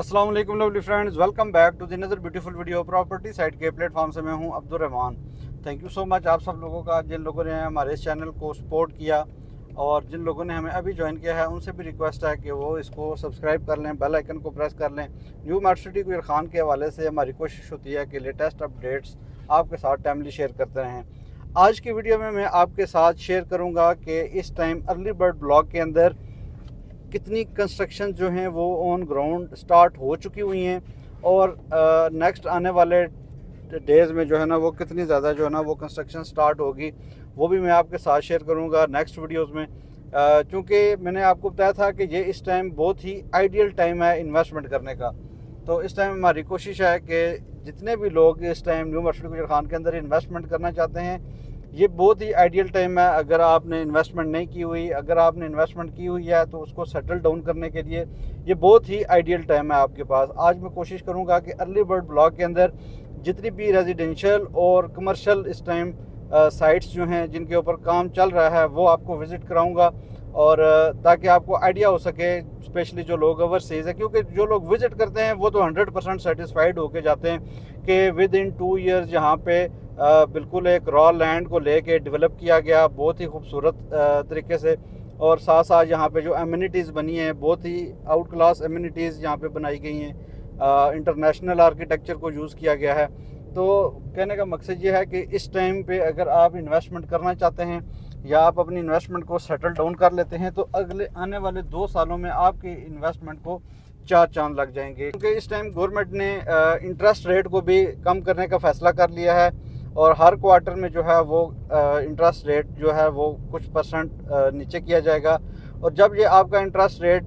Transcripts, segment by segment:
अस्सलाम वालेकुम lovely friends, welcome back to the another beautiful video property site के platform से मैं हूं Abdul Rahman. Thank you so much आप सब लोगों का, जिन लोगों ने हमारे इस चैनल को सपोर्ट किया और जिन लोगों ने हमें अभी ज्वाइन किया है उनसे भी रिक्वेस्ट है कि वो इसको सब्सक्राइब कर लें, बेल आइकन को प्रेस कर लें। न्यू मेट्रो सिटी गुजर खान के हवाले से हमारी कोशिश होती है कि लेटेस्ट अपडेट्स आपके साथ टाइमली शेयर करते रहें। आज की वीडियो में मैं आपके साथ शेयर करूँगा कि इस टाइम अर्ली बर्ड ब्लॉक के अंदर कितनी कंस्ट्रक्शन जो हैं वो ऑन ग्राउंड स्टार्ट हो चुकी हुई हैं और नेक्स्ट आने वाले डेज़ में जो है ना वो कितनी ज़्यादा जो है ना वो कंस्ट्रक्शन स्टार्ट होगी, वो भी मैं आपके साथ शेयर करूंगा नेक्स्ट वीडियोस में। क्योंकि मैंने आपको बताया था कि ये इस टाइम बहुत ही आइडियल टाइम है इन्वेस्टमेंट करने का। तो इस टाइम हमारी कोशिश है कि जितने भी लोग इस टाइम न्यू मेट्रो सिटी गुजर खान के अंदर इन्वेस्टमेंट करना चाहते हैं, ये बहुत ही आइडियल टाइम है। अगर आपने इन्वेस्टमेंट नहीं की हुई, अगर आपने इन्वेस्टमेंट की हुई है तो उसको सेटल डाउन करने के लिए ये बहुत ही आइडियल टाइम है आपके पास। आज मैं कोशिश करूंगा कि अर्ली बर्ड ब्लॉक के अंदर जितनी भी रेजिडेंशियल और कमर्शियल इस टाइम साइट्स जो हैं जिनके ऊपर काम चल रहा है वो आपको विज़िट कराऊंगा, और ताकि आपको आइडिया हो सके, स्पेशली जो लोग ओवरसीज़ है, क्योंकि जो लोग विज़िट करते हैं वो तो 100% सेटिस्फाइड होके जाते हैं कि विद इन 2 ईयर्स यहाँ पे बिल्कुल एक रॉ लैंड को लेके डेवलप किया गया बहुत ही खूबसूरत तरीके से, और साथ साथ यहाँ पे जो एमिनिटीज़ बनी हैं बहुत ही आउट क्लास एमिनिटीज़ यहाँ पे बनाई गई हैं। इंटरनेशनल आर्किटेक्चर को यूज़ किया गया है। तो कहने का मकसद ये है कि इस टाइम पे अगर आप इन्वेस्टमेंट करना चाहते हैं या आप अपनी इन्वेस्टमेंट को सेटल डाउन कर लेते हैं तो अगले आने वाले 2 सालों में आपके इन्वेस्टमेंट को 4 चांद लग जाएंगे। क्योंकि इस टाइम गवर्नमेंट ने इंटरेस्ट रेट को भी कम करने का फैसला कर लिया है और हर क्वार्टर में जो है वो इंटरेस्ट रेट जो है वो कुछ परसेंट नीचे किया जाएगा। और जब ये आपका इंटरेस्ट रेट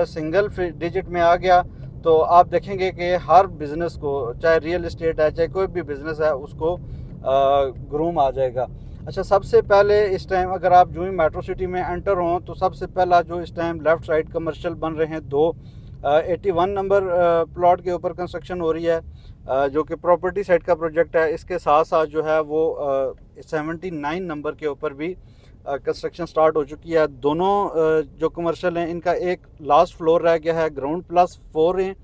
सिंगल डिजिट में आ गया तो आप देखेंगे कि हर बिज़नेस को, चाहे रियल इस्टेट है चाहे कोई भी बिज़नेस है, उसको ग्रूम आ जाएगा। अच्छा, सबसे पहले इस टाइम अगर आप जो ही मेट्रो सिटी में एंटर हों तो सबसे पहला जो इस टाइम लेफ़्ट साइड कमर्शियल बन रहे हैं 2 81 नंबर प्लॉट के ऊपर कंस्ट्रक्शन हो रही है, जो कि प्रॉपर्टी साइट का प्रोजेक्ट है। इसके साथ साथ जो है वो 79 नंबर के ऊपर भी कंस्ट्रक्शन स्टार्ट हो चुकी है। दोनों जो कमर्शियल हैं इनका एक लास्ट फ्लोर रह गया है, ग्राउंड +4 हैं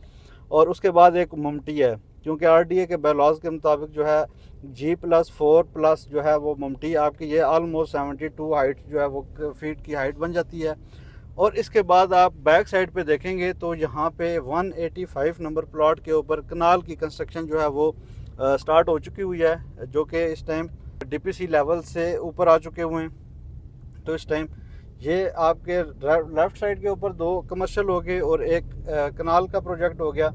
और उसके बाद एक ममटी है, क्योंकि आरडीए के बायलॉज के मुताबिक जो है G+4+ जो है वो ममटी आपकी ये ऑलमोस्ट 72 हाइट जो है वो फीट की हाइट बन जाती है। और इसके बाद आप बैक साइड पे देखेंगे तो यहाँ पे 185 नंबर प्लॉट के ऊपर कनाल की कंस्ट्रक्शन जो है वो स्टार्ट हो चुकी हुई है, जो कि इस टाइम डीपीसी लेवल से ऊपर आ चुके हुए हैं। तो इस टाइम ये आपके लेफ़्ट साइड के ऊपर 2 कमर्शियल हो गए और एक कनाल का प्रोजेक्ट हो गया।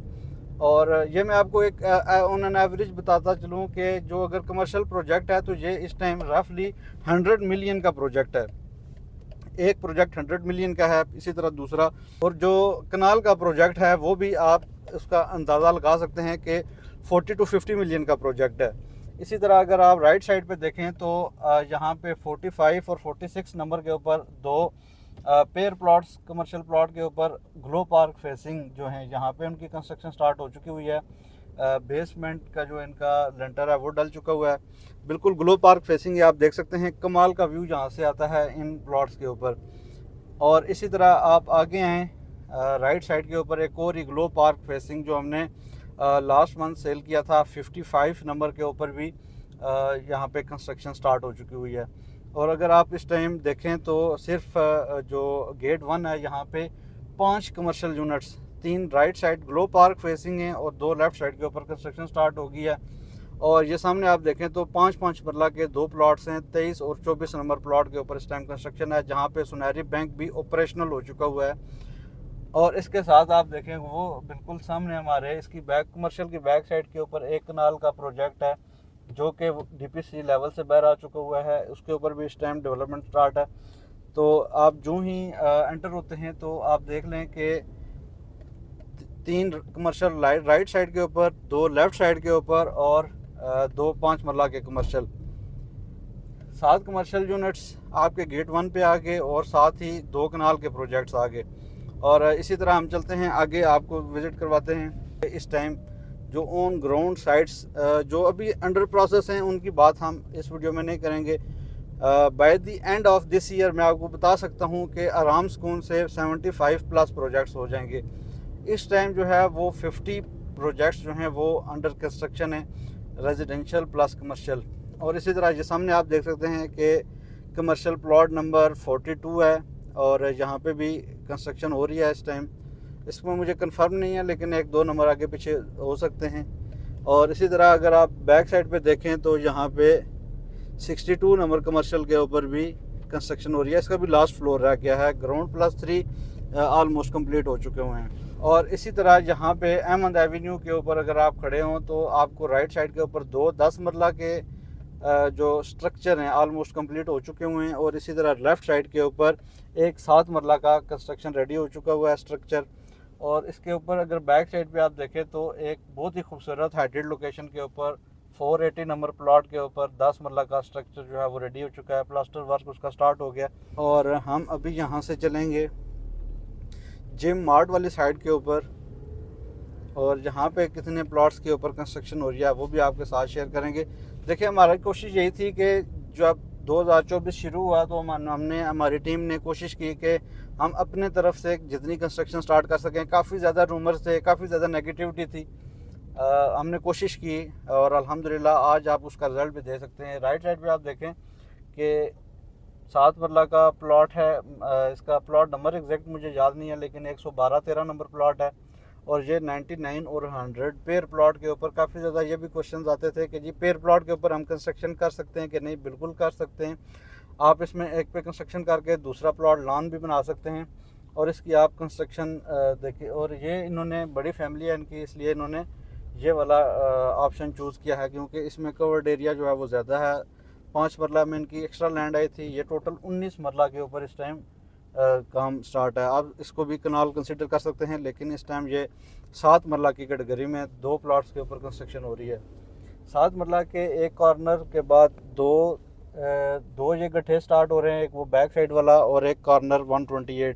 और ये मैं आपको एक ऑन एन एवरेज बताता चलूँ कि जो अगर कमर्शियल प्रोजेक्ट है तो ये इस टाइम रफली 100 मिलियन का प्रोजेक्ट है। एक प्रोजेक्ट 100 मिलियन का है, इसी तरह दूसरा, और जो कनाल का प्रोजेक्ट है वो भी आप उसका अंदाज़ा लगा सकते हैं कि 40 to 50 मिलियन का प्रोजेक्ट है। इसी तरह अगर आप राइट साइड पे देखें तो यहाँ पे 45 और 46 नंबर के ऊपर 2 पेयर प्लॉट्स कमर्शियल प्लॉट के ऊपर ग्लो पार्क फेसिंग जो हैं यहाँ पे उनकी कंस्ट्रक्शन स्टार्ट हो चुकी हुई है। बेसमेंट का जो इनका लेंटर है वो डल चुका हुआ है, बिल्कुल ग्लो पार्क फेसिंग है। आप देख सकते हैं कमाल का व्यू जहाँ से आता है इन प्लॉट्स के ऊपर। और इसी तरह आप आगे आएँ राइट साइड के ऊपर एक और ही ग्लो पार्क फेसिंग जो हमने लास्ट मंथ सेल किया था 55 नंबर के ऊपर भी यहाँ पे कंस्ट्रक्शन स्टार्ट हो चुकी हुई है। और अगर आप इस टाइम देखें तो सिर्फ जो गेट 1 है यहाँ पे 5 commercial units, 3 right side glow park facing हैं और 2 लेफ़्ट साइड के ऊपर कंस्ट्रक्शन स्टार्ट हो गई है। और ये सामने आप देखें तो 5-5 मरला के 2 प्लॉट्स हैं, 23 और 24 नंबर प्लॉट के ऊपर इस टाइम कंस्ट्रक्शन है, जहाँ पे सुनहरी बैंक भी ऑपरेशनल हो चुका हुआ है। और इसके साथ आप देखें वो बिल्कुल सामने हमारे इसकी बैक कमर्शियल की बैक साइड के ऊपर एक कनाल का प्रोजेक्ट है जो कि डीपीसी लेवल से बाहर आ चुका हुआ है, उसके ऊपर भी इस टाइम डेवलपमेंट स्टार्ट है। तो आप जो ही एंटर होते हैं तो आप देख लें कि 3 कमर्शियल राइट साइड के ऊपर, 2 लेफ़्ट साइड के ऊपर और 2 5 मरला के कमर्शियल, 7 कमर्शियल यूनिट्स आपके गेट 1 पे आ गए और साथ ही 2 कनाल के प्रोजेक्ट्स आ गए। और इसी तरह हम चलते हैं आगे, आपको विज़िट करवाते हैं इस टाइम जो ऑन ग्राउंड साइट्स जो अभी अंडर प्रोसेस हैं उनकी बात हम इस वीडियो में नहीं करेंगे। By the end of this year मैं आपको बता सकता हूं कि आराम सुकून से 75+ प्रोजेक्ट्स हो जाएंगे। इस टाइम जो है वो 50 प्रोजेक्ट्स जो हैं वो अंडर कंस्ट्रक्शन है, रेजिडेंशियल प्लस कमर्शियल। और इसी तरह ये सामने आप देख सकते हैं कि कमर्शियल प्लॉट नंबर 42 है और यहाँ पे भी कंस्ट्रक्शन हो रही है इस टाइम। इसमें मुझे कंफर्म नहीं है, लेकिन 1-2 नंबर आगे पीछे हो सकते हैं। और इसी तरह अगर आप बैक साइड पे देखें तो यहाँ पे 62 नंबर कमर्शियल के ऊपर भी कंस्ट्रक्शन हो रही है। इसका भी लास्ट फ्लोर रह गया है, ग्राउंड प्लस 3 ऑलमोस्ट कंप्लीट हो चुके हुए हैं। और इसी तरह यहाँ पे अहमद एवेन्यू के ऊपर अगर आप खड़े हों तो आपको राइट साइड के ऊपर 2 10 मरला के जो स्ट्रक्चर हैं ऑलमोस्ट कंप्लीट हो चुके हुए हैं। और इसी तरह लेफ़्ट साइड के ऊपर एक 7 मरला का कंस्ट्रक्शन रेडी हो चुका हुआ है स्ट्रक्चर। और इसके ऊपर अगर बैक साइड पे आप देखें तो एक बहुत ही खूबसूरत हाइटेड लोकेशन के ऊपर 480 नंबर प्लॉट के ऊपर 10 मरला का स्ट्रक्चर जो है वो रेडी हो चुका है, प्लास्टर वर्क उसका स्टार्ट हो गया। और हम अभी यहाँ से चलेंगे जिम मार्ट वाली साइड के ऊपर, और यहाँ पे कितने प्लॉट्स के ऊपर कंस्ट्रक्शन हो रही है वो भी आपके साथ शेयर करेंगे। देखिए, हमारी कोशिश यही थी कि जब 2024 शुरू हुआ तो हमने हमारी टीम ने कोशिश की कि हम अपने तरफ से जितनी कंस्ट्रक्शन स्टार्ट कर सकें। काफ़ी ज़्यादा रूमर्स थे, काफ़ी ज़्यादा नेगेटिविटी थी, हमने कोशिश की और अल्हम्दुलिल्लाह आज आप उसका रिज़ल्ट भी दे सकते हैं। राइट साइड पे आप देखें कि 7 मरला का प्लॉट है। इसका प्लॉट नंबर एग्जैक्ट मुझे याद नहीं है, लेकिन 112-13 नंबर प्लॉट है। और ये 99 और 100 पेयर प्लॉट के ऊपर काफ़ी ज़्यादा ये भी क्वेश्चंस आते थे कि जी पेयर प्लॉट के ऊपर हम कंस्ट्रक्शन कर सकते हैं कि नहीं। बिल्कुल कर सकते हैं। आप इसमें एक पे कंस्ट्रक्शन करके दूसरा प्लॉट लॉन भी बना सकते हैं और इसकी आप कंस्ट्रक्शन देखिए। और ये इन्होंने बड़ी फैमिली है इनकी, इसलिए इन्होंने ये वाला ऑप्शन चूज़ किया है, क्योंकि इसमें कवर्ड एरिया जो है वो ज़्यादा है। 5 मरला में इनकी एक्स्ट्रा लैंड आई थी। ये टोटल 19 मरला के ऊपर इस टाइम काम स्टार्ट है। आप इसको भी कनाल कंसिडर कर सकते हैं, लेकिन इस टाइम ये 7 मरला की कैटेगरी में 2 प्लॉट्स के ऊपर कंस्ट्रक्शन हो रही है। 7 मरला के एक कॉर्नर के बाद दो ये गड्ढे स्टार्ट हो रहे हैं, एक वो बैक साइड वाला और एक कॉर्नर 128।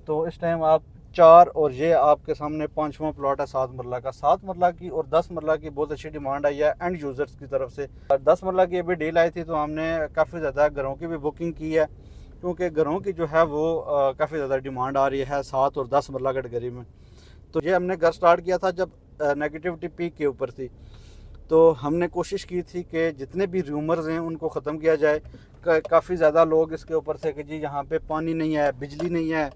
तो इस टाइम आप 4 और ये आपके सामने 5वां प्लॉट है 7 मरला का। 7 मरला की और 10 मरला की बहुत अच्छी डिमांड आई है एंड यूज़र्स की तरफ से। 10 मरला की अभी डील आई थी तो हमने काफ़ी ज़्यादा घरों की भी बुकिंग की है, क्योंकि घरों की जो है वो काफ़ी ज़्यादा डिमांड आ रही है 7 और 10 मरला कैटेगरी में। तो ये हमने घर स्टार्ट किया था जब नेगेटिविटी पीक के ऊपर थी। तो हमने कोशिश की थी कि जितने भी रूमर्स हैं उनको ख़त्म किया जाए। काफ़ी ज़्यादा लोग इसके ऊपर थे कि जी यहाँ पे पानी नहीं है, बिजली नहीं है,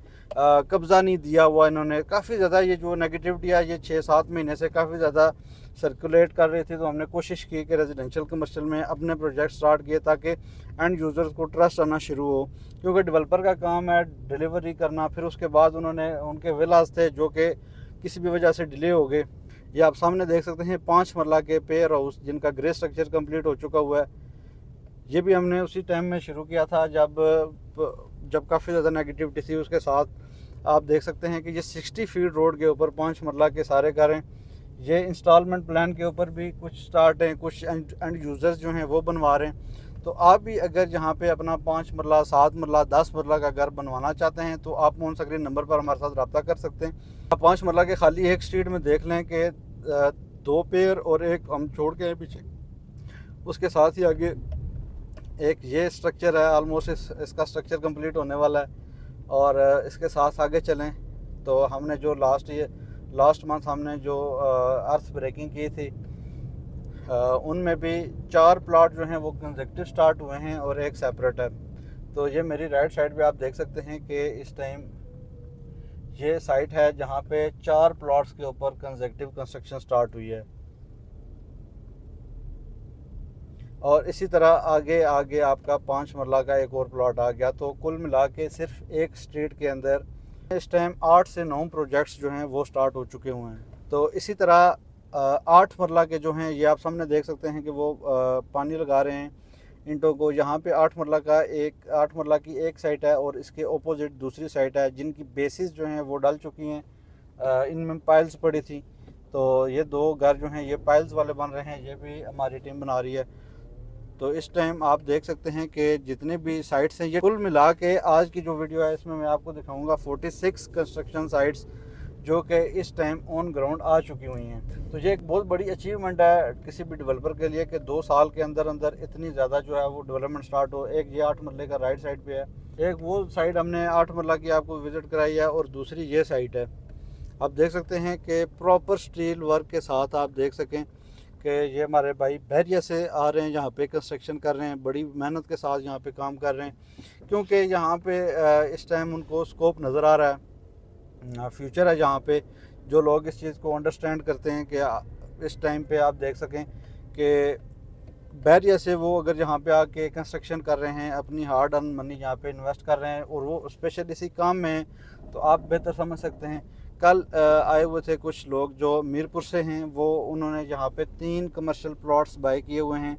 कब्ज़ा नहीं दिया हुआ इन्होंने। काफ़ी ज़्यादा ये जो नेगेटिविटी है ये 6-7 महीने से काफ़ी ज़्यादा सर्कुलेट कर रही थी। तो हमने कोशिश की कि रेजिडेंशियल कमर्शियल में अपने प्रोजेक्ट स्टार्ट किए ताकि एंड यूज़र्स को ट्रस्ट आना शुरू हो, क्योंकि डेवलपर का काम है डिलीवरी करना। फिर उसके बाद उनके विलास थे जो कि किसी भी वजह से डिले हो गए। ये आप सामने देख सकते हैं 5 मरला के पेयर हाउस जिनका ग्रे स्ट्रक्चर कंप्लीट हो चुका हुआ है। ये भी हमने उसी टाइम में शुरू किया था जब काफ़ी ज़्यादा नेगेटिविटी थी। उसके साथ आप देख सकते हैं कि ये 60 फीट रोड के ऊपर 5 मरला के सारे घर हैं। ये इंस्टॉलमेंट प्लान के ऊपर भी कुछ स्टार्ट हैं, कुछ एंड यूज़र्स जो हैं वो बनवा रहे हैं। तो आप भी अगर यहाँ पे अपना 5 मरला, 7 मरला, 10 मरला का घर बनवाना चाहते हैं तो आप ऑन स्क्रीन नंबर पर हमारे साथ रब्ता कर सकते हैं। आप 5 मरला के खाली एक स्ट्रीट में देख लें कि 2 पेयर और एक हम छोड़ के हैं पीछे। उसके साथ ही आगे एक ये स्ट्रक्चर है, ऑलमोस्ट इसका स्ट्रक्चर कंप्लीट होने वाला है। और इसके साथ आगे चलें तो हमने जो लास्ट मंथ हमने जो अर्थ ब्रेकिंग की थी उनमें भी 4 प्लॉट जो हैं वो कंसेक्टिव स्टार्ट हुए हैं और एक सेपरेट है। तो ये मेरी राइट साइड पे आप देख सकते हैं कि इस टाइम ये साइट है जहाँ पे 4 प्लॉट्स के ऊपर कंसेक्टिव कंस्ट्रक्शन स्टार्ट हुई है। और इसी तरह आगे आगे आपका 5 मरला का एक और प्लॉट आ गया। तो कुल मिला के सिर्फ एक स्ट्रीट के अंदर इस टाइम 8 से 9 प्रोजेक्ट्स जो हैं वो स्टार्ट हो चुके हुए हैं। तो इसी तरह 8 मरला के जो हैं ये आप सामने देख सकते हैं कि वो पानी लगा रहे हैं इंटों को। यहाँ पे 8 मरला की एक साइट है और इसके ओपोजिट दूसरी साइट है जिनकी बेसिस जो हैं वो डल चुकी हैं। इनमें पाइल्स पड़ी थी। तो ये 2 घर जो हैं ये पाइल्स वाले बन रहे हैं, ये भी हमारी टीम बना रही है। तो इस टाइम आप देख सकते हैं कि जितने भी साइट्स हैं ये कुल मिला के आज की जो वीडियो है इसमें मैं आपको दिखाऊंगा 46 कंस्ट्रक्शन साइट्स जो कि इस टाइम ऑन ग्राउंड आ चुकी हुई हैं। तो ये एक बहुत बड़ी अचीवमेंट है किसी भी डेवलपर के लिए कि 2 साल के अंदर अंदर इतनी ज़्यादा जो है वो डेवलपमेंट स्टार्ट हो। एक ये 8 मरले का राइट साइड पे है, एक वो साइड हमने 8 मरला की आपको विज़िट कराई है और दूसरी ये साइट है। आप देख सकते हैं कि प्रॉपर स्टील वर्क के साथ आप देख सकें कि ये हमारे भाई बहरिया से आ रहे हैं, यहाँ पे कंस्ट्रक्शन कर रहे हैं, बड़ी मेहनत के साथ यहाँ पे काम कर रहे हैं, क्योंकि यहाँ पे इस टाइम उनको स्कोप नज़र आ रहा है, फ्यूचर है यहाँ पे। जो लोग इस चीज़ को अंडरस्टैंड करते हैं कि इस टाइम पे आप देख सकें कि बहरिया से वो अगर यहाँ पे आके कंस्ट्रक्शन कर रहे हैं, अपनी हार्ड अर्न मनी यहाँ पे इन्वेस्ट कर रहे हैं और वो स्पेशल इसी काम में हैं, तो आप बेहतर समझ सकते हैं। कल आए हुए थे कुछ लोग जो मीरपुर से हैं, वो उन्होंने यहाँ पे 3 कमर्शियल प्लॉट्स बाई किए हुए हैं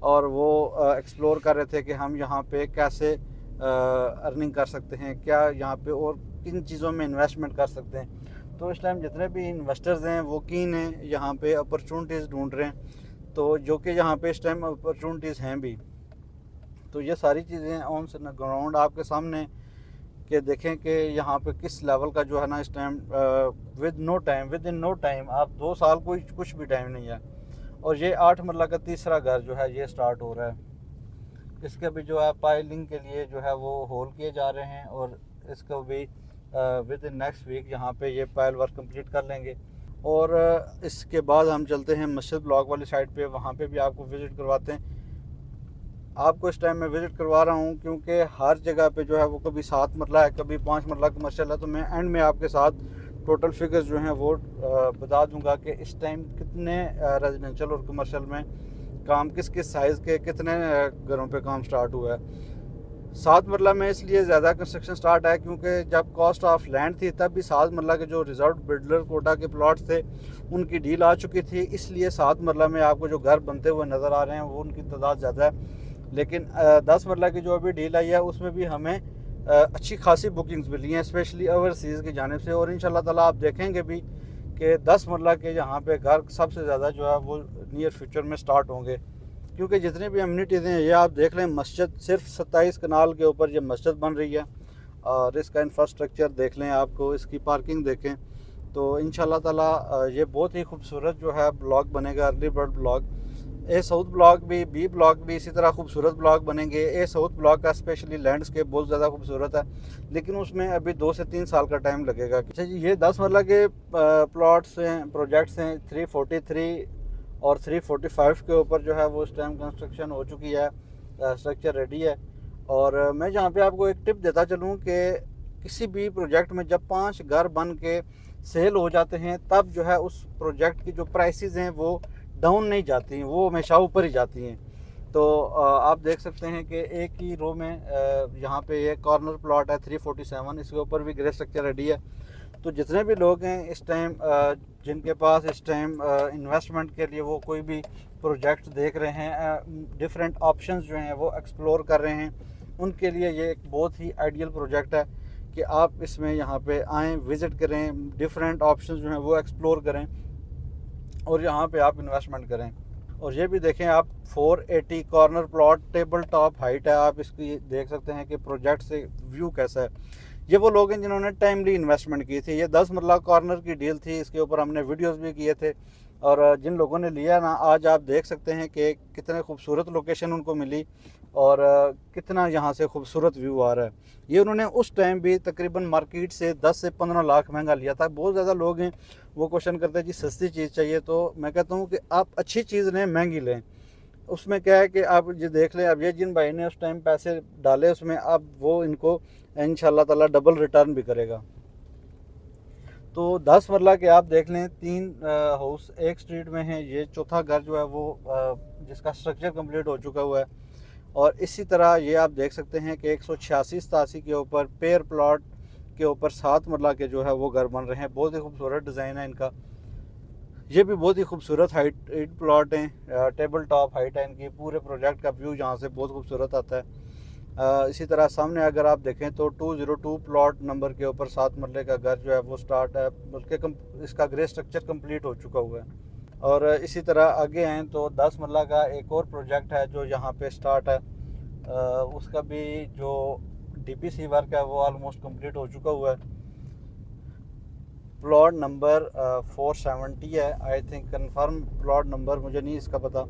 और वो एक्सप्लोर कर रहे थे कि हम यहाँ पे कैसे अर्निंग कर सकते हैं, क्या यहाँ पे और किन चीज़ों में इन्वेस्टमेंट कर सकते हैं। तो इस टाइम जितने भी इन्वेस्टर्स हैं वो कीन हैं, यहाँ पे अपॉर्चुनिटीज़ ढूंढ रहे हैं, तो जो कि यहाँ पे इस टाइम अपॉर्चुनिटीज़ हैं भी। तो ये सारी चीज़ें ऑन ग्राउंड आपके सामने कि देखें कि यहाँ पे किस लेवल का जो है ना इस time within no time, आप 2 साल कोई कुछ भी टाइम नहीं है, और ये 8 मरला का तीसरा घर जो है ये स्टार्ट हो रहा है। इसके भी जो है पाइलिंग के लिए जो है वो होल किए जा रहे हैं और इसको भी विद इन नेक्स्ट वीक यहाँ पे ये पाइल वर्क कंप्लीट कर लेंगे। और इसके बाद हम चलते हैं मस्जिद ब्लॉक वाली साइड पे, वहाँ पे भी आपको विज़िट करवाते हैं। आपको इस टाइम मैं विज़िट करवा रहा हूँ क्योंकि हर जगह पे जो है वो कभी 7 मरला है, कभी 5 मरला कमर्शियल है, तो मैं एंड में आपके साथ टोटल फिगर्स जो हैं वो बता दूंगा कि इस टाइम कितने रेजिडेंशियल और कमर्शियल में काम, किस किस साइज़ के कितने घरों पे काम स्टार्ट हुआ है। 7 मरला में इसलिए ज़्यादा कंस्ट्रक्शन स्टार्ट है क्योंकि जब कॉस्ट ऑफ लैंड थी तब भी 7 मरला के जो रिजर्व बिल्डर कोटा के प्लॉट्स थे उनकी डील आ चुकी थी, इसलिए 7 मरला में आपको जो घर बनते हुए नज़र आ रहे हैं वो उनकी तादाद ज़्यादा है। लेकिन 10 मरला की जो अभी डील आई है उसमें भी हमें अच्छी खासी बुकिंग्स मिली हैं, स्पेशली ओवरसीज़ की जानिब से, और इंशाल्लाह ताला आप देखेंगे भी कि 10 मरला के यहाँ पे घर सबसे ज़्यादा जो है वो नियर फ्यूचर में स्टार्ट होंगे, क्योंकि जितनी भी अम्यूनिटीज़ हैं ये आप देख लें। मस्जिद सिर्फ 27 कनाल के ऊपर ये मस्जिद बन रही है और इसका इंफ्रास्ट्रक्चर देख लें, आपको इसकी पार्किंग देखें, तो इंशाल्लाह ताला ये बहुत ही खूबसूरत जो है ब्लॉग बनेगा, अर्ली बर्ड ब्लॉग। ए साउथ ब्लॉक भी, बी ब्लॉक भी इसी तरह खूबसूरत ब्लॉक बनेंगे। ए साउथ ब्लॉक का स्पेशली लैंडस्केप बहुत ज़्यादा खूबसूरत है, लेकिन उसमें अभी 2 से 3 साल का टाइम लगेगा। अच्छा जी, ये 10 मरला के प्लॉट्स हैं, प्रोजेक्ट्स हैं। 343 और 345 के ऊपर जो है वो इस टाइम कंस्ट्रक्शन हो चुकी है, स्ट्रक्चर रेडी है। और मैं जहाँ पे आपको एक टिप देता चलूँ कि किसी भी प्रोजेक्ट में जब 5 घर बन के सेल हो जाते हैं तब जो है उस प्रोजेक्ट की जो प्राइसेस हैं वो डाउन नहीं जाती हैं, वो हमेशा ऊपर ही जाती हैं। तो आप देख सकते हैं कि एक ही रो में यहाँ पे ये कॉर्नर प्लॉट है 347, इसके ऊपर भी ग्रे स्ट्रक्चर रेडी है। तो जितने भी लोग हैं इस टाइम जिनके पास इस टाइम इन्वेस्टमेंट के लिए वो कोई भी प्रोजेक्ट देख रहे हैं, डिफरेंट ऑप्शंस जो हैं वो एक्सप्लोर कर रहे हैं, उनके लिए ये एक बहुत ही आइडियल प्रोजेक्ट है कि आप इसमें यहाँ पे आएँ, विज़िट करें, डिफरेंट ऑप्शंस जो हैं वो एक्सप्लोर करें और यहाँ पे आप इन्वेस्टमेंट करें। और ये भी देखें आप 480 corner plot, table top height है, आप इसकी देख सकते हैं कि प्रोजेक्ट से व्यू कैसा है। ये वो लोग हैं जिन्होंने टाइमली इन्वेस्टमेंट की थी। ये 10 मरला कॉर्नर की डील थी, इसके ऊपर हमने वीडियोस भी किए थे, और जिन लोगों ने लिया ना, आज आप देख सकते हैं कि कितने खूबसूरत लोकेशन उनको मिली और कितना यहाँ से खूबसूरत व्यू आ रहा है। ये उन्होंने उस टाइम भी तकरीबन मार्केट से 10 से 15 लाख महंगा लिया था। बहुत ज़्यादा लोग हैं वो क्वेश्चन करते हैं जी सस्ती चीज़ चाहिए, तो मैं कहता हूँ कि आप अच्छी चीज़ लें, महंगी लें। उसमें क्या है कि आप ये देख लें, अब ये जिन भाई ने उस टाइम पैसे डाले उसमें, अब वो इनको इंशाल्लाह ताला डबल रिटर्न भी करेगा। तो 10 मरला के आप देख लें, 3 हाउस एक स्ट्रीट में हैं। ये चौथा घर जो है वो जिसका स्ट्रक्चर कंप्लीट हो चुका हुआ है। और इसी तरह ये आप देख सकते हैं कि 186-87 के ऊपर पेयर प्लॉट के ऊपर 7 मरला के जो है वो घर बन रहे हैं। बहुत ही खूबसूरत डिज़ाइन है इनका। ये भी बहुत ही खूबसूरत हाइट प्लॉट हैं, टेबल टॉप हाइट है इनकी। पूरे प्रोजेक्ट का व्यू यहाँ से बहुत खूबसूरत आता है। इसी तरह सामने अगर आप देखें तो 202 प्लॉट नंबर के ऊपर 7 मरले का घर जो है वो स्टार्ट है, बल्कि इसका ग्रे स्ट्रक्चर कंप्लीट हो चुका हुआ है। और इसी तरह आगे हैं तो 10 मरला का एक और प्रोजेक्ट है जो यहाँ पे स्टार्ट है, उसका भी जो डीपीसी वर्क है वो ऑलमोस्ट कंप्लीट हो चुका हुआ है। प्लॉट नंबर 470 है, I think. Confirm plot number मुझे नहीं इसका पता,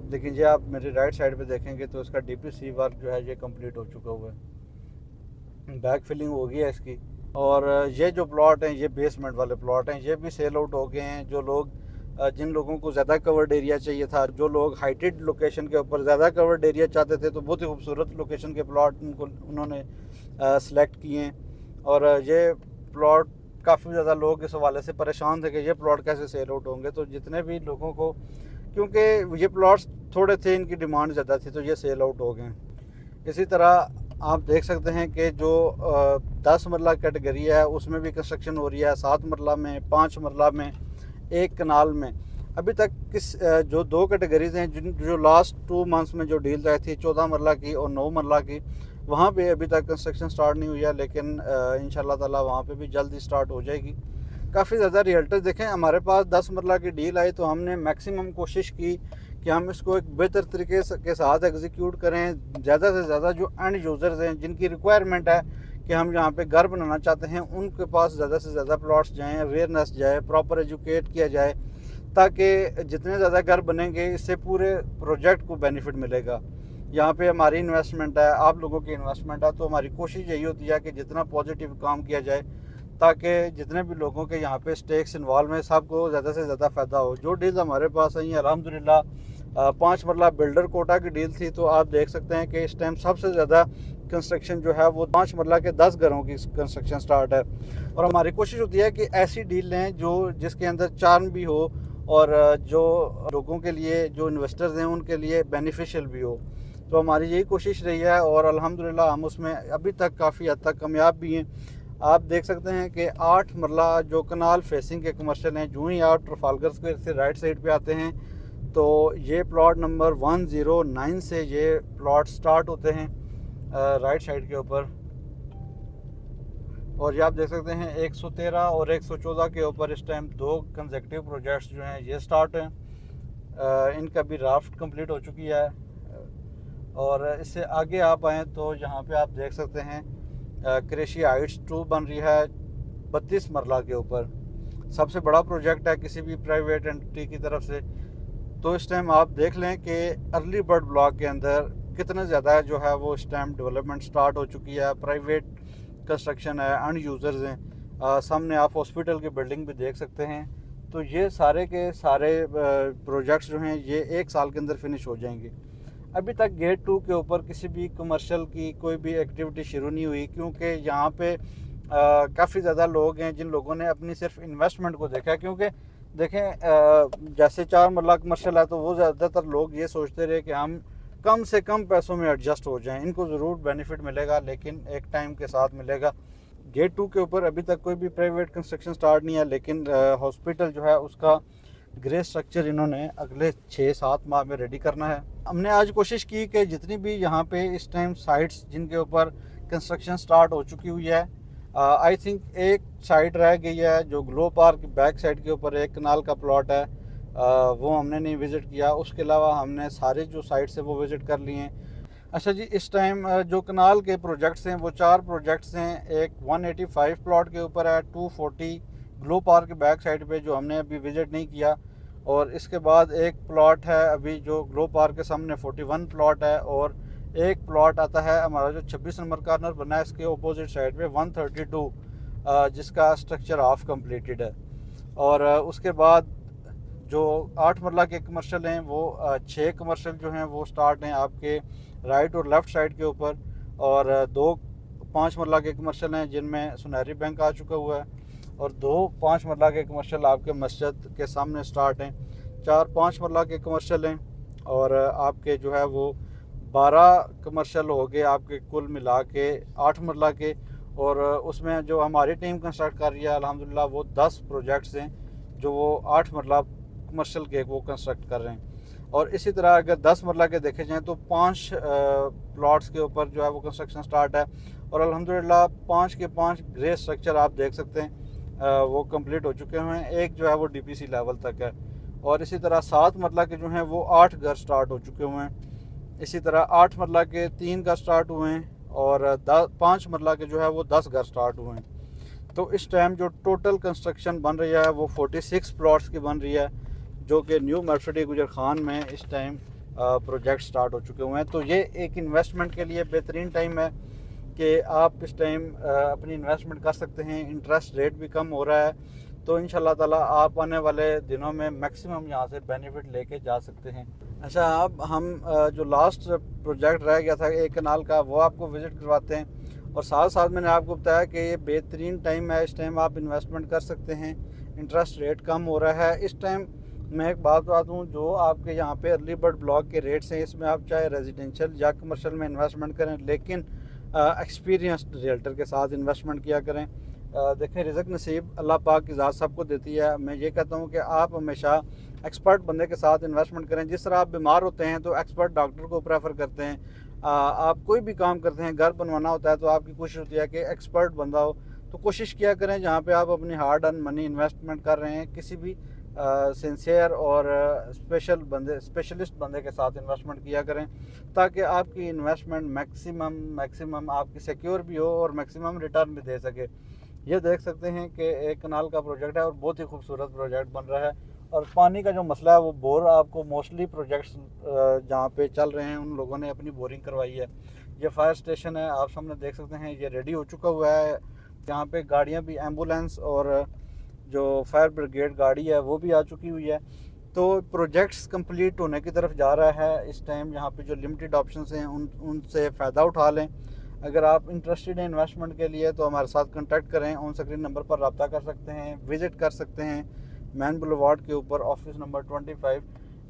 लेकिन ये आप मेरी राइट साइड पे देखेंगे तो इसका डीपीसी वर्क जो है ये कंप्लीट हो चुका हुआ है। बैक फिलिंग हो गई है इसकी, और ये जो प्लॉट हैं, ये बेसमेंट वाले प्लॉट हैं, ये भी सेल आउट हो गए हैं। जो लोग जिन लोगों को ज़्यादा कवर्ड एरिया चाहिए था, जो लोग हाइटेड लोकेशन के ऊपर ज़्यादा कवर्ड एरिया चाहते थे, तो बहुत ही खूबसूरत लोकेशन के प्लॉट उन्होंने सेलेक्ट किए हैं। और ये प्लॉट काफ़ी ज़्यादा लोग इस हवाले से परेशान थे कि ये प्लॉट कैसे सेल आउट होंगे। तो जितने भी लोगों को, क्योंकि ये प्लॉट्स थोड़े थे, इनकी डिमांड ज़्यादा थी, तो ये सेल आउट हो गए। इसी तरह आप देख सकते हैं कि जो 10 मरला कैटेगरी है उसमें भी कंस्ट्रक्शन हो रही है, 7 मरला में, 5 मरला में, 1 कनाल में। अभी तक जो 2 कैटेगरीज हैं जो लास्ट 2 मंथ्स में जो डील आई थी, 14 मरला की और 9 मरला की, वहाँ पे अभी तक कंस्ट्रक्शन स्टार्ट नहीं हुई है, लेकिन इंशाल्लाह ताला वहाँ पे भी जल्दी स्टार्ट हो जाएगी। काफ़ी ज़्यादा रियल्टर्स देखें, हमारे पास 10 मरला की डील आई तो हमने मैक्सिमम कोशिश की कि हम इसको एक बेहतर तरीके के साथ एग्जीक्यूट करें। ज़्यादा से ज़्यादा जो एंड यूज़र्स हैं, जिनकी रिक्वायरमेंट है कि हम यहाँ पे घर बनाना चाहते हैं, उनके पास ज़्यादा से ज़्यादा प्लॉट्स जाएँ, अवेयरनेस जाए, प्रॉपर एजुकेट किया जाए, ताकि जितने ज़्यादा घर बनेंगे इससे पूरे प्रोजेक्ट को बेनिफिट मिलेगा। यहाँ पे हमारी इन्वेस्टमेंट है, आप लोगों की इन्वेस्टमेंट है, तो हमारी कोशिश यही होती है कि जितना पॉजिटिव काम किया जाए, ताकि जितने भी लोगों के यहाँ पे स्टेक्स इन्वॉल्व हैं, सबको ज़्यादा से ज़्यादा फ़ायदा हो। जो डील हमारे पास आई है अल्हम्दुलिल्लाह, 5 मरला बिल्डर कोटा की डील थी, तो आप देख सकते हैं कि इस टाइम सबसे ज़्यादा कंस्ट्रक्शन जो है वो 5 मरला के 10 घरों की कंस्ट्रक्शन स्टार्ट है। और हमारी कोशिश होती है कि ऐसी डील लें जो जिसके अंदर चार्म भी हो और जो लोगों के लिए, जो इन्वेस्टर्स हैं, उनके लिए बेनिफिशियल भी हो। तो हमारी यही कोशिश रही है और अल्हम्दुलिल्लाह हम उसमें अभी तक काफ़ी हद तक कामयाब भी हैं। आप देख सकते हैं कि 8 मरला जो कनाल फेसिंग के कमर्शियल हैं, जो ही आप ट्रफालगर स्क्वायर से राइट साइड पे आते हैं तो ये प्लॉट नंबर 109 से ये प्लॉट स्टार्ट होते हैं राइट साइड के ऊपर। और ये आप देख सकते हैं 113 और 114 के ऊपर इस टाइम 2 कंसेक्टिव प्रोजेक्ट्स जो हैं ये स्टार्ट हैं। इनका भी राफ्ट कंप्लीट हो चुकी है। और इससे आगे आप आएँ तो यहाँ पे आप देख सकते हैं क्रेशी हाइट्स 2 बन रही है 32 मरला के ऊपर। सबसे बड़ा प्रोजेक्ट है किसी भी प्राइवेट एंटिटी की तरफ से। तो इस टाइम आप देख लें कि अर्ली बर्ड ब्लॉक के अंदर कितने ज़्यादा जो है वो इस टाइम डेवलपमेंट स्टार्ट हो चुकी है। प्राइवेट कंस्ट्रक्शन है, एंड यूज़र्स हैं। सामने आप हॉस्पिटल की बिल्डिंग भी देख सकते हैं। तो ये सारे के सारे प्रोजेक्ट्स जो हैं ये 1 साल के अंदर फिनिश हो जाएंगे। अभी तक गेट 2 के ऊपर किसी भी कमर्शियल की कोई भी एक्टिविटी शुरू नहीं हुई, क्योंकि यहाँ पे काफ़ी ज़्यादा लोग हैं जिन लोगों ने अपनी सिर्फ इन्वेस्टमेंट को देखा है। क्योंकि देखें जैसे 4 मरला कमर्शियल है तो वो ज़्यादातर लोग ये सोचते रहे कि हम कम से कम पैसों में एडजस्ट हो जाएं, इनको ज़रूर बेनिफिट मिलेगा, लेकिन एक टाइम के साथ मिलेगा। गेट 2 के ऊपर अभी तक कोई भी प्राइवेट कंस्ट्रक्शन स्टार्ट नहीं है, लेकिन हॉस्पिटल जो है उसका ग्रे स्ट्रक्चर इन्होंने अगले 6-7 माह में रेडी करना है। हमने आज कोशिश की कि जितनी भी यहाँ पे इस टाइम साइट्स जिनके ऊपर कंस्ट्रक्शन स्टार्ट हो चुकी हुई है, आई थिंक एक साइट रह गई है जो ग्लो पार्क बैक साइड के ऊपर 1 कनाल का प्लॉट है, वो हमने नहीं विज़िट किया। उसके अलावा हमने सारे जो साइट्स हैं वो विज़िट कर लिए हैं। अच्छा जी, इस टाइम जो कनाल के प्रोजेक्ट्स हैं वो 4 प्रोजेक्ट्स हैं। एक 185 प्लॉट के ऊपर है, 240 ग्लो पार्क बैक साइड पे जो हमने अभी विज़िट नहीं किया, और इसके बाद एक प्लॉट है अभी जो ग्लो पार्क के सामने 41 प्लॉट है, और एक प्लॉट आता है हमारा जो 26 नंबर कॉर्नर बना है इसके अपोजिट साइड पे 132, जिसका स्ट्रक्चर हाफ कंप्लीटेड है। और उसके बाद जो 8 मरला के कमर्शियल हैं वो 6 कमर्शियल जो हैं वो स्टार्ट हैं आपके राइट और लेफ़्ट साइड के ऊपर, और 2 5 मरला के कमर्शियल हैं जिनमें सुनहरी बैंक आ चुका हुआ है, और 2 5 मरला के कमर्शियल आपके मस्जिद के सामने स्टार्ट हैं। 4-5 मरला के कमर्शियल हैं, और आपके जो है वो 12 कमर्शियल हो गए आपके कुल मिला के 8 मरला के। और उसमें जो हमारी टीम कंस्ट्रक्ट कर रही है अल्हम्दुलिल्लाह वो 10 प्रोजेक्ट्स हैं जो वो 8 मरला कमर्शियल के वो कंस्ट्रक्ट कर रहे हैं। और इसी तरह अगर 10 मरला के देखे जाएँ तो 5 प्लॉट्स के ऊपर जो है वो कंस्ट्रक्शन स्टार्ट है, और अल्हम्दुलिल्लाह 5 के 5 ग्रे स्ट्रक्चर आप देख सकते हैं वो कंप्लीट हो चुके हैं। एक जो है वो डीपीसी लेवल तक है, और इसी तरह 7 मरला के जो हैं वो 8 घर स्टार्ट हो चुके हुए हैं। इसी तरह 8 मरला के 3 घर स्टार्ट हुए हैं, और 5 मरला के जो है वो 10 घर स्टार्ट हुए हैं। तो इस टाइम जो टोटल कंस्ट्रक्शन बन रही है वो 46 प्लॉट्स की बन रही है, जो कि न्यू मर्सिडी गुजर खान में इस टाइम प्रोजेक्ट स्टार्ट हो चुके हुए हैं। तो ये एक इन्वेस्टमेंट के लिए बेहतरीन टाइम है कि आप इस टाइम अपनी इन्वेस्टमेंट कर सकते हैं। इंटरेस्ट रेट भी कम हो रहा है, तो इंशाल्लाह ताला आप आने वाले दिनों में मैक्सिमम यहाँ से बेनिफिट लेके जा सकते हैं। अच्छा, अब हम जो लास्ट प्रोजेक्ट रह गया था एक कनाल का, वो आपको विज़िट करवाते हैं। और साथ साथ मैंने आपको बताया कि ये बेहतरीन टाइम है, इस टाइम आप इन्वेस्टमेंट कर सकते हैं, इंटरेस्ट रेट कम हो रहा है। इस टाइम मैं एक बात बता दूँ, जो आपके यहाँ पे अर्ली बर्ड ब्लॉक के रेट्स हैं, इसमें आप चाहे रेजिडेंशियल या कमर्शियल में इन्वेस्टमेंट करें, लेकिन एक्सपीरियंस्ड रियल्टर के साथ इन्वेस्टमेंट किया करें। देखें, रिज़्क नसीब अल्लाह पाक की ज़ात सबको देती है। मैं ये कहता हूँ कि आप हमेशा एक्सपर्ट बंदे के साथ इन्वेस्टमेंट करें। जिस तरह आप बीमार होते हैं तो एक्सपर्ट डॉक्टर को प्रेफर करते हैं, आप कोई भी काम करते हैं, घर बनवाना होता है तो आपकी कोशिश होती है कि एक्सपर्ट बंदा हो। तो कोशिश किया करें जहाँ पे आप अपनी हार्ड अर्न मनी इन्वेस्टमेंट कर रहे हैं, किसी भी सिंसियर और स्पेशलिस्ट बंदे के साथ इन्वेस्टमेंट किया करें, ताकि आपकी इन्वेस्टमेंट मैक्सिमम आपकी सिक्योर भी हो और मैक्सिमम रिटर्न भी दे सके। ये देख सकते हैं कि एक कनाल का प्रोजेक्ट है और बहुत ही खूबसूरत प्रोजेक्ट बन रहा है। और पानी का जो मसला है, वो बोर आपको मोस्टली प्रोजेक्ट्स जहाँ पे चल रहे हैं उन लोगों ने अपनी बोरिंग करवाई है। ये फायर स्टेशन है, आप सामने देख सकते हैं, ये रेडी हो चुका हुआ है। यहाँ पे गाड़ियाँ भी, एम्बुलेंस और जो फायर ब्रिगेड गाड़ी है वो भी आ चुकी हुई है। तो प्रोजेक्ट्स कंप्लीट होने की तरफ जा रहा है इस टाइम। यहाँ पे जो लिमिटेड ऑप्शंस हैं उनसे फ़ायदा उठा लें। अगर आप इंटरेस्टेड हैं इन्वेस्टमेंट के लिए तो हमारे साथ कांटेक्ट करें, ऑन स्क्रीन नंबर पर रब्ता कर सकते हैं, विज़िट कर सकते हैं मैन बुलेवार्ड के ऊपर, ऑफिस नंबर 25।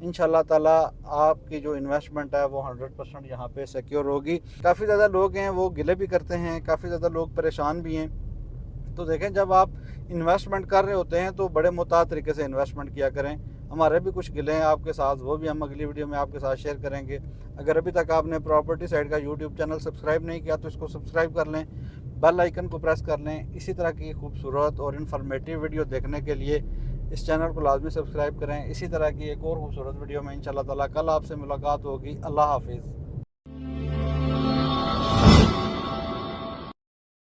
इंशाल्लाह ताला आपकी जो इन्वेस्टमेंट है वो 100% यहाँ पे सिक्योर होगी। काफ़ी ज़्यादा लोग हैं वो गिले भी करते हैं, काफ़ी ज़्यादा लोग परेशान भी हैं। तो देखें, जब आप इन्वेस्टमेंट कर रहे होते हैं तो बड़े मुताद तरीके से इन्वेस्टमेंट किया करें। हमारे भी कुछ गिले हैं आपके साथ, वो भी हम अगली वीडियो में आपके साथ शेयर करेंगे। अगर अभी तक आपने प्रॉपर्टी साइड का यूट्यूब चैनल सब्सक्राइब नहीं किया तो इसको सब्सक्राइब कर लें, बेल आइकन को प्रेस कर लें। इसी तरह की खूबसूरत और इन्फॉर्मेटिव वीडियो देखने के लिए इस चैनल को लाजमी सब्सक्राइब करें। इसी तरह की एक और खूबसूरत वीडियो में इंशाल्लाह ताला कल आपसे मुलाकात होगी। अल्लाह हाफिज़।